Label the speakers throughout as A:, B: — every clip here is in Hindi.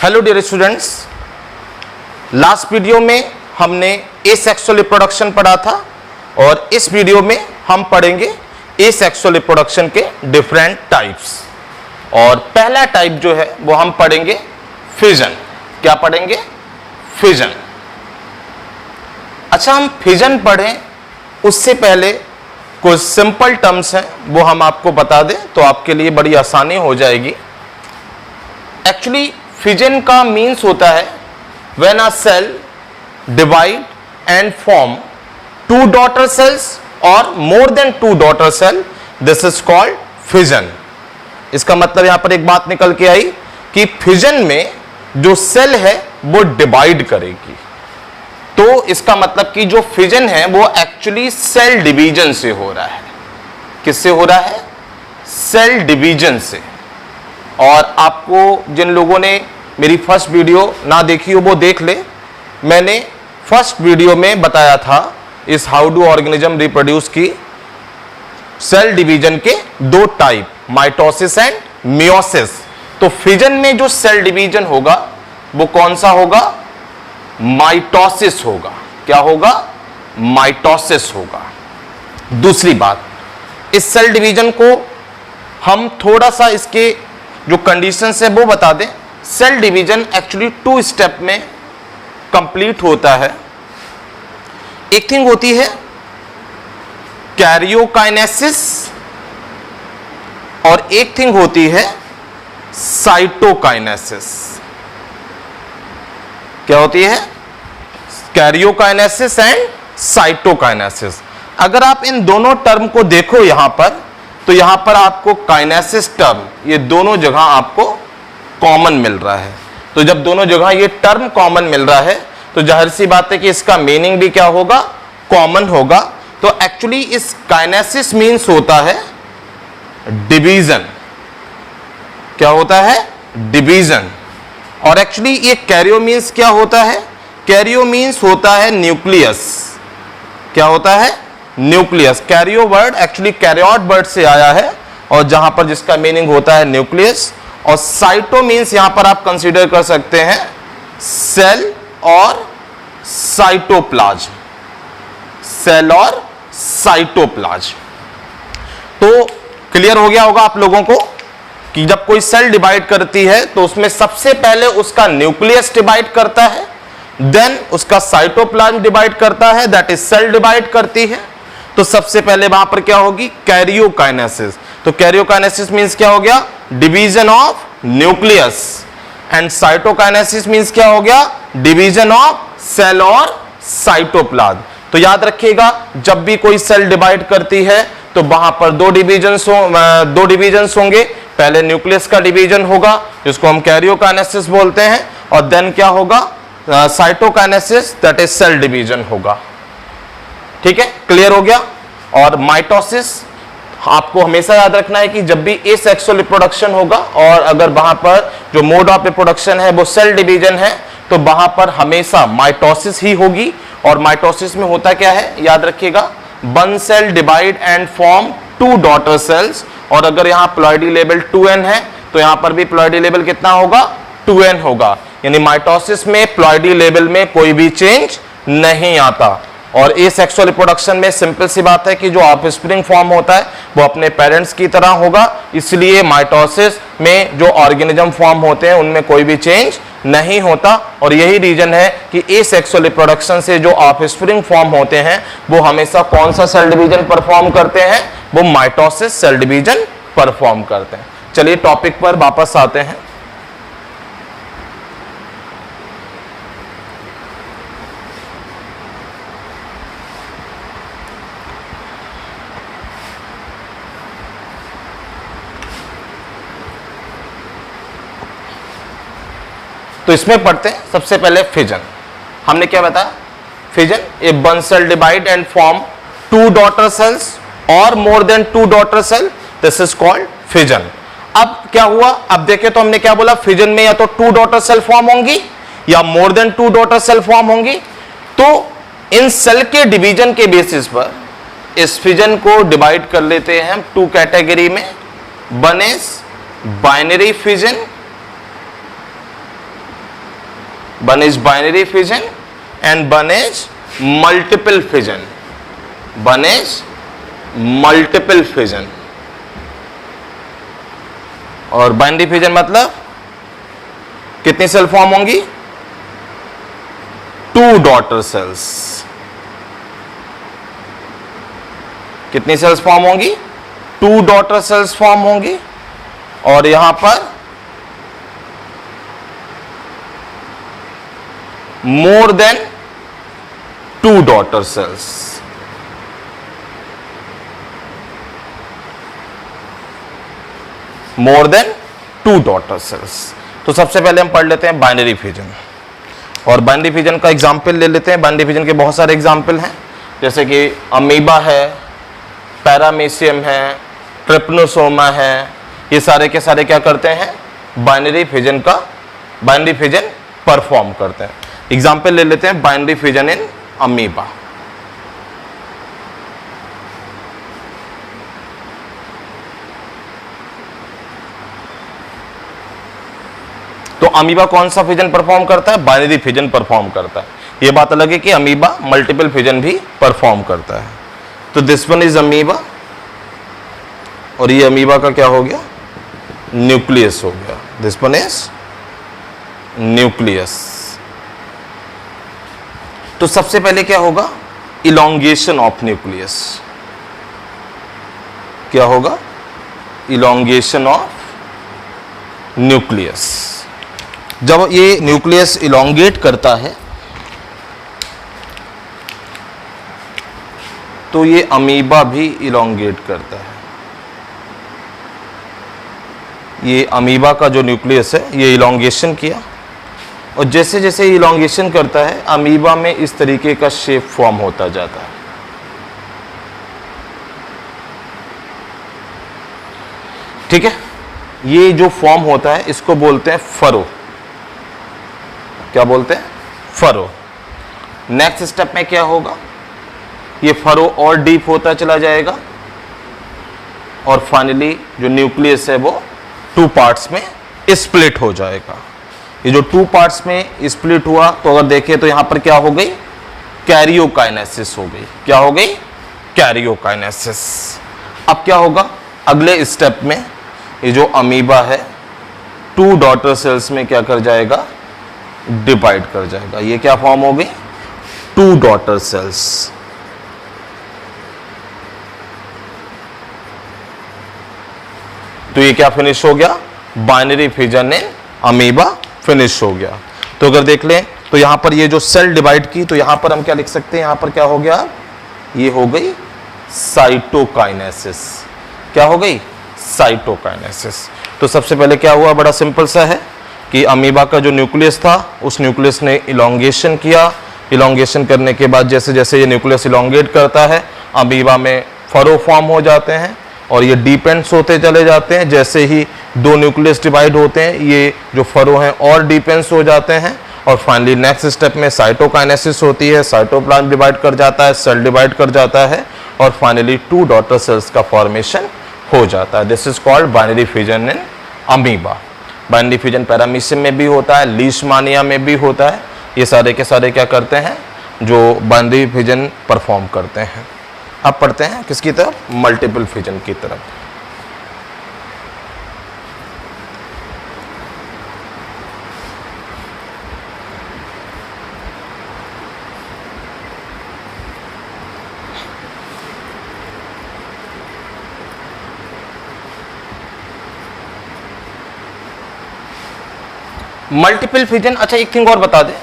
A: Hello dear students, last video में हमने एसेक्सुअल रिप्रोडक्शन पढ़ा था और इस वीडियो में हम पढ़ेंगे एसेक्सुअल रिप्रोडक्शन के डिफरेंट टाइप्स। और पहला टाइप जो है वो हम पढ़ेंगे फिजन। क्या पढ़ेंगे? फिजन। अच्छा, हम फिजन पढ़ें उससे पहले कुछ सिंपल टर्म्स हैं वो हम आपको बता दें तो आपके लिए बड़ी आसानी हो जाएगी। एक्चुअली फिजन का मीन्स होता है when a cell divide and form two daughter cells और more than two daughter cell, this is called fission. इसका मतलब यहां पर एक बात निकल के आई कि फिजन में जो सेल है वो डिवाइड करेगी। तो इसका मतलब कि जो फिजन है वो एक्चुअली सेल डिवीजन से हो रहा है। किससे हो रहा है? सेल डिवीजन से। और आपको जिन लोगों ने मेरी फर्स्ट वीडियो ना देखी हो वो देख ले। मैंने फर्स्ट वीडियो में बताया था इस हाउ डू ऑर्गेनिज्म रिप्रोड्यूस की सेल डिवीजन के दो टाइप, माइटोसिस एंड मियोसिस। तो फिजन में जो सेल डिवीजन होगा वो कौन सा होगा? माइटोसिस होगा। क्या होगा? माइटोसिस होगा। दूसरी बात, इस सेल डिवीजन को हम थोड़ा सा इसके जो कंडीशंस है वो बता दें। Cell division actually two step में कंप्लीट होता है। एक थिंग होती है कैरियोकाइनेसिस और एक थिंग होती है साइटोकाइनेसिस। क्या होती है? Karyokinesis and cytokinesis. अगर आप इन दोनों टर्म को देखो यहां पर, तो यहां पर आपको काइनेसिस टर्म ये दोनों जगह आपको कॉमन मिल रहा है। तो जब दोनों जगह ये टर्म कॉमन मिल रहा है तो जाहिर सी बात है कि इसका मीनिंग भी क्या होगा? कॉमन होगा। तो एक्चुअली इस काइनेसिस मीन्स होता है डिवीजन। क्या होता है? डिवीजन। और एक्चुअली ये कैरियो मीन्स क्या होता है? कैरियो मीन्स होता है न्यूक्लियस। क्या होता है? Nucleus. Karyo word actually karyote word से आया है और जहां पर जिसका मीनिंग होता है न्यूक्लियस। और साइटो मीन्स यहां पर आप कंसीडर कर सकते हैं सेल और साइटोप्लाज्म। सेल और साइटोप्लाज्म। तो क्लियर हो गया होगा आप लोगों को कि जब कोई सेल डिवाइड करती है तो उसमें सबसे पहले उसका न्यूक्लियस डिवाइड करता है, देन उसका साइटोप्लाज्म डिवाइड करता है, दैट इज सेल डिवाइड करती है। तो सबसे पहले वहां पर क्या होगी? कैरियोकाइनेसिस। तो कैरियोकाइनेसिस मींस क्या हो गया? Division of nucleus. And cytokinesis means क्या हो गया? डिवीजन ऑफ सेल और साइटोप्लाज्म। तो याद रखिएगा, जब भी कोई सेल डिवाइड करती है तो वहां पर दो डिवीजन्स होंगे। पहले न्यूक्लियस का डिवीजन होगा जिसको हम कैरियोकाइनेसिस बोलते हैं, और देन क्या होगा? Cytokinesis, that is cell division होगा। ठीक है, क्लियर हो गया। और माइटोसिस आपको हमेशा याद रखना है कि जब भी एसेक्सुअल रिप्रोडक्शन होगा और अगर वहां पर जो मोड ऑफ रिप्रोडक्शन है वो सेल डिवीजन है तो वहां पर हमेशा माइटोसिस ही होगी। और माइटोसिस में होता क्या है? याद रखिएगा, one cell divide and form two daughter cells. और अगर यहां प्लॉइडी लेवल 2n है तो यहां पर भी प्लॉइडी लेवल कितना होगा? 2n होगा। यानी माइटोसिस में प्लॉइडी लेवल में कोई भी चेंज नहीं आता। और एसेक्सुअल रिप्रोडक्शन में सिंपल सी बात है कि जो ऑफस्प्रिंग फॉर्म होता है वो अपने पेरेंट्स की तरह होगा। इसलिए माइटोसिस में जो ऑर्गेनिज्म फॉर्म होते हैं उनमें कोई भी चेंज नहीं होता। और यही रीजन है कि एसेक्सुअल रिप्रोडक्शन से जो ऑफस्प्रिंग फॉर्म होते हैं वो हमेशा कौन सा सेल डिवीजन परफॉर्म करते हैं? वो माइटोसिस सेल डिवीजन परफॉर्म करते हैं। चलिए टॉपिक पर वापस आते हैं। तो इसमें पढ़ते हैं सबसे पहले फिजन। हमने क्या बताया? Fission, a one cell divide and form two daughter cells और more than two daughter cell, this is called fission. अब क्या हुआ? अब देखें तो हमने क्या बोला? फिजन में या तो टू डॉटर सेल फॉर्म होंगी या more than two daughter cell form होंगी। तो इन सेल के डिवीजन के बेसिस पर इस फिजन को डिवाइड कर लेते हैं हम टू कैटेगरी में। One is binary fission one is binary fission and one is multiple fission. One is multiple fission. और बाइनरी फिजन मतलब कितनी सेल फॉर्म होंगी? 2 डॉटर सेल्स। कितनी सेल्स फॉर्म होंगी? 2 डॉटर सेल्स फॉर्म होंगी। और यहां पर मोर देन 2 डॉटर सेल्स। मोर देन 2 डॉटर सेल्स। तो सबसे पहले हम पढ़ लेते हैं बाइनरी फिजन। और बाइनरी फिजन का एग्जाम्पल ले लेते हैं। बाइनरी फिजन के बहुत सारे एग्जाम्पल हैं, जैसे कि अमीबा है, पैरामीशियम है, ट्रिप्नोसोमा है। ये सारे के सारे क्या करते हैं? बाइनरी फिजन परफॉर्म करते हैं। एग्जाम्पल ले लेते हैं बाइनरी फिजन इन अमीबा। तो अमीबा कौन सा फिजन परफॉर्म करता है? बाइनरी फिजन परफॉर्म करता है। यह बात अलग है कि अमीबा मल्टीपल फिजन भी परफॉर्म करता है। तो दिस वन इज अमीबा, और ये अमीबा का क्या हो गया? न्यूक्लियस हो गया। This one is nucleus. तो सबसे पहले क्या होगा? Elongation of nucleus. क्या होगा? Elongation of nucleus. जब ये न्यूक्लियस इलोंगेट करता है तो ये अमीबा भी इलोंगेट करता है। ये अमीबा का जो न्यूक्लियस है ये इलोंगेशन किया, और जैसे जैसे इलोंगेशन करता है अमीबा में इस तरीके का शेप फॉर्म होता जाता है। ठीक है, ये जो फॉर्म होता है इसको बोलते हैं फरो। क्या बोलते हैं? फरो। नेक्स्ट स्टेप में क्या होगा? ये फरो और डीप होता चला जाएगा, और फाइनली जो न्यूक्लियस है वो 2 पार्ट्स में स्प्लिट हो जाएगा। ये जो 2 पार्ट्स में स्प्लिट हुआ, तो अगर देखें तो यहां पर क्या हो गई? कैरियोकाइनेसिस हो गई। क्या हो गई? कैरियोकाइनेसिस। अब क्या होगा अगले स्टेप में? ये जो अमीबा है 2 डॉटर सेल्स में क्या कर जाएगा? डिवाइड कर जाएगा। ये क्या फॉर्म हो गई? 2 डॉटर सेल्स। तो ये क्या फिनिश हो गया? Binary fission in amoeba finish हो गया। तो अगर देख लें तो यहां पर ये जो सेल डिवाइड की, तो यहां पर हम क्या लिख सकते हैं? यहां पर क्या हो गया? ये हो गई साइटोकाइनेसिस। क्या हो गई? साइटोकाइनेसिस। तो सबसे पहले क्या हुआ? बड़ा सिंपल सा है कि अमीबा का जो न्यूक्लियस था उस न्यूक्लियस ने इलोंगेशन किया। इलोंगेशन करने के बाद जैसे जैसे ये न्यूक्लियस इलोंगेट करता है अमीबा में फरो फॉर्म हो जाते हैं, और ये डिपेंड्स होते चले जाते हैं। जैसे ही 2 न्यूक्लियस डिवाइड होते हैं ये जो फरो हैं और डिपेंड्स हो जाते हैं, और फाइनली नेक्स्ट स्टेप में साइटोकाइनेसिस होती है। साइटोप्लाज्म डिवाइड कर जाता है, सेल डिवाइड कर जाता है, और फाइनली 2 डॉटर सेल्स का फॉर्मेशन हो जाता है। This is called binary fission in amoeba. Binary fission paramecium में भी होता है, लीशमानिया में भी होता है। ये सारे के सारे क्या करते हैं? जो बाइनरी फिजन परफॉर्म करते हैं। अब पढ़ते हैं किसकी तरफ? मल्टीपल फिजन की तरफ। मल्टीपल फिजन, अच्छा एक थिंग और बता दें,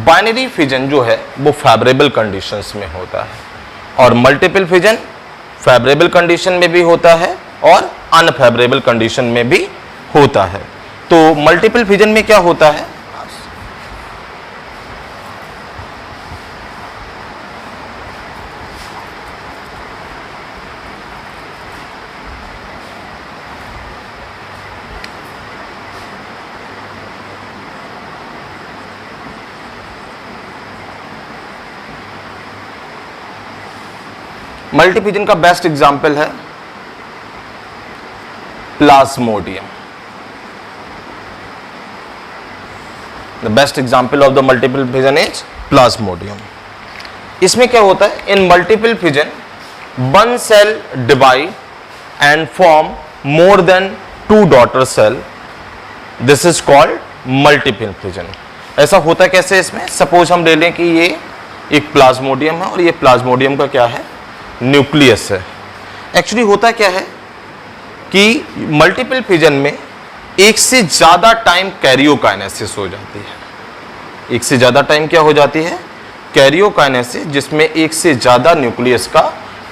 A: बाइनरी फिजन जो है वो फेवरेबल कंडीशंस में होता है, और मल्टीपल फिजन फेवरेबल कंडीशन में भी होता है और अनफेवरेबल कंडीशन में भी होता है। तो मल्टीपल फिजन में क्या होता है? मल्टीफिजन का बेस्ट एग्जाम्पल है Plasmodium. The best example of the multiple fission is Plasmodium. इसमें क्या होता है, in multiple fission one cell divide and form more than 2 daughter cell, this is called multiple fission. ऐसा होता कैसे इसमें, सपोज हम ले लें कि ये एक प्लाज्मोडियम है और ये प्लाज्मोडियम का क्या है, न्यूक्लियस है। एक्चुअली होता क्या है कि मल्टीपल फिजन में एक से ज्यादा टाइम कैरियोकाइनेसिस हो जाती है। एक से ज्यादा टाइम क्या हो जाती है, कैरियोकाइनेसिस, जिसमें एक से ज्यादा न्यूक्लियस का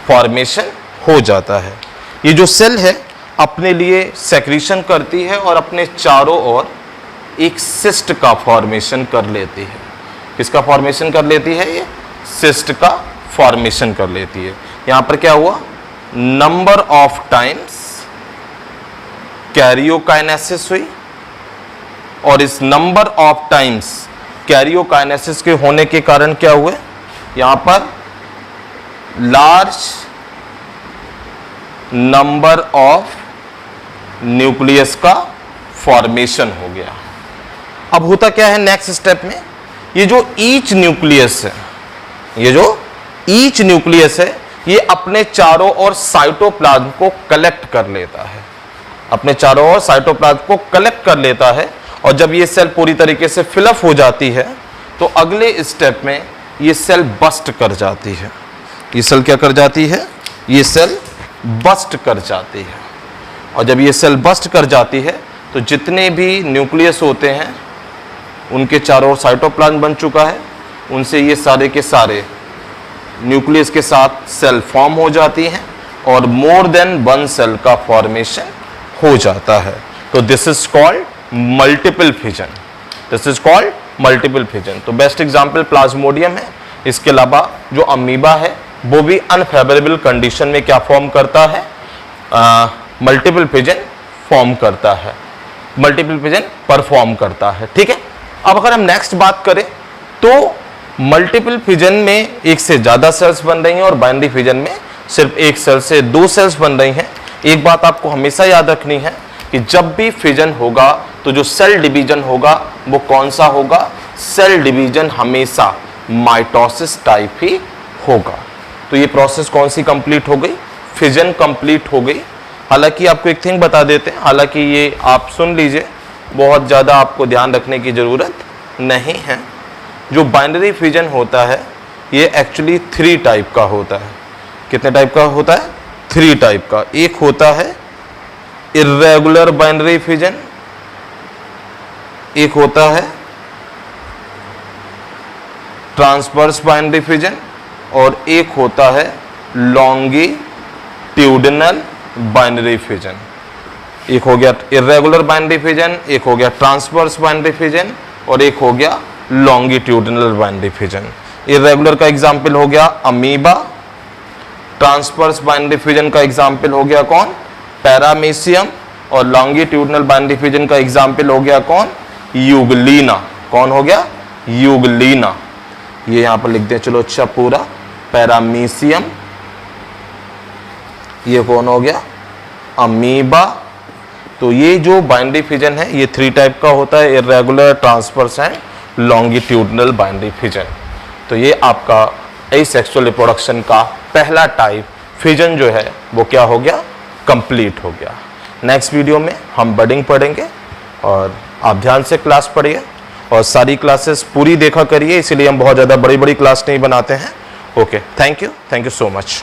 A: फॉर्मेशन हो जाता है। ये जो सेल है अपने लिए सेक्रीशन करती है और अपने चारों ओर एक सिस्ट का फॉर्मेशन कर लेती है। किसका फॉर्मेशन कर लेती है, ये सिस्ट का फॉर्मेशन कर लेती है। यहां पर क्या हुआ, नंबर ऑफ टाइम्स कैरियोकाइनेसिस हुई और इस नंबर ऑफ टाइम्स कैरियोकाइनेसिस के होने के कारण क्या हुए, यहां पर लार्ज नंबर ऑफ न्यूक्लियस का फॉर्मेशन हो गया। अब होता क्या है नेक्स्ट स्टेप में, ये जो ईच न्यूक्लियस है, ये जो ईच न्यूक्लियस है, ये अपने चारों ओर साइटोप्लाज्म को कलेक्ट कर लेता है, अपने चारों ओर साइटोप्लाज्म को कलेक्ट कर लेता है। और जब ये सेल पूरी तरीके से फिलअप हो जाती है तो अगले स्टेप में ये सेल बस्ट कर जाती है। ये सेल क्या कर जाती है, ये सेल बस्ट कर जाती है। और जब ये सेल बस्ट कर जाती है तो जितने भी न्यूक्लियस होते हैं उनके चारों ओर साइटोप्लाज्म बन चुका है, उनसे ये सारे के सारे न्यूक्लियस के साथ सेल फॉर्म हो जाती हैं और मोर देन वन सेल का फॉर्मेशन हो जाता है। तो this is called multiple fission, this is called multiple fission. तो बेस्ट एग्जांपल प्लाज्मोडियम है। इसके अलावा जो अमीबा है वो भी अनफेवरेबल कंडीशन में क्या फॉर्म करता है, मल्टीपल फिजन फॉर्म करता है, मल्टीपल फिजन परफॉर्म करता है। ठीक है, अब अगर हम नेक्स्ट बात करें तो मल्टीपल फिजन में एक से ज्यादा सेल्स बन रही हैं और बाइनरी फिजन में सिर्फ एक सेल से 2 सेल्स बन रही हैं। एक बात आपको हमेशा याद रखनी है कि जब भी फिजन होगा तो जो सेल डिवीजन होगा वो कौन सा होगा, सेल डिवीजन हमेशा माइटोसिस टाइप ही होगा। तो ये प्रोसेस कौन सी कंप्लीट हो गई, फिजन कंप्लीट हो गई। हालांकि आपको एक थिंग बता देते हैं, हालांकि ये आप सुन लीजिए, बहुत ज़्यादा आपको ध्यान रखने की ज़रूरत नहीं है। जो बाइनरी फिजन होता है ये एक्चुअली 3 टाइप का होता है। कितने टाइप का होता है, 3 टाइप का। एक होता है इर्रेगुलर बाइनरी फिजन, एक होता है ट्रांसवर्स बाइनरी फिजन और एक होता है लॉन्गिट्यूडिनल बाइनरी फिजन। एक हो गया इर्रेगुलर बाइनरी फिजन, एक हो गया ट्रांसवर्स बाइनरी फिजन और एक हो गया लॉन्गिट्यूडिनल बाइनरी फिजन। इर्रेगुलर का एग्जाम्पल हो गया अमीबा, ट्रांसवर्स बाइनरी फिजन का एग्जाम्पल हो गया कौन, पैरामीशियम, और लॉन्गिट्यूडिनल बाइनरी फिजन का एग्जाम्पल हो गया कौन, यूगलीना। कौन हो गया, यूगलीना। ये यहां पर लिख दें चलो अच्छा पूरा, पैरामीशियम, ये कौन हो गया, अमीबा। तो ये जो बाइनरी फिजन है ये 3 टाइप का होता है, irregular, transverse and longitudinal binary fission. तो ये आपका एसेक्सुअल रिप्रोडक्शन का पहला टाइप फिजन जो है वो क्या हो गया, कंप्लीट हो गया। नेक्स्ट वीडियो में हम बडिंग पढ़ेंगे और आप ध्यान से क्लास पढ़िए और सारी क्लासेस पूरी देखा करिए, इसीलिए हम बहुत ज़्यादा बड़ी बड़ी क्लास नहीं बनाते हैं। Okay, thank you so much.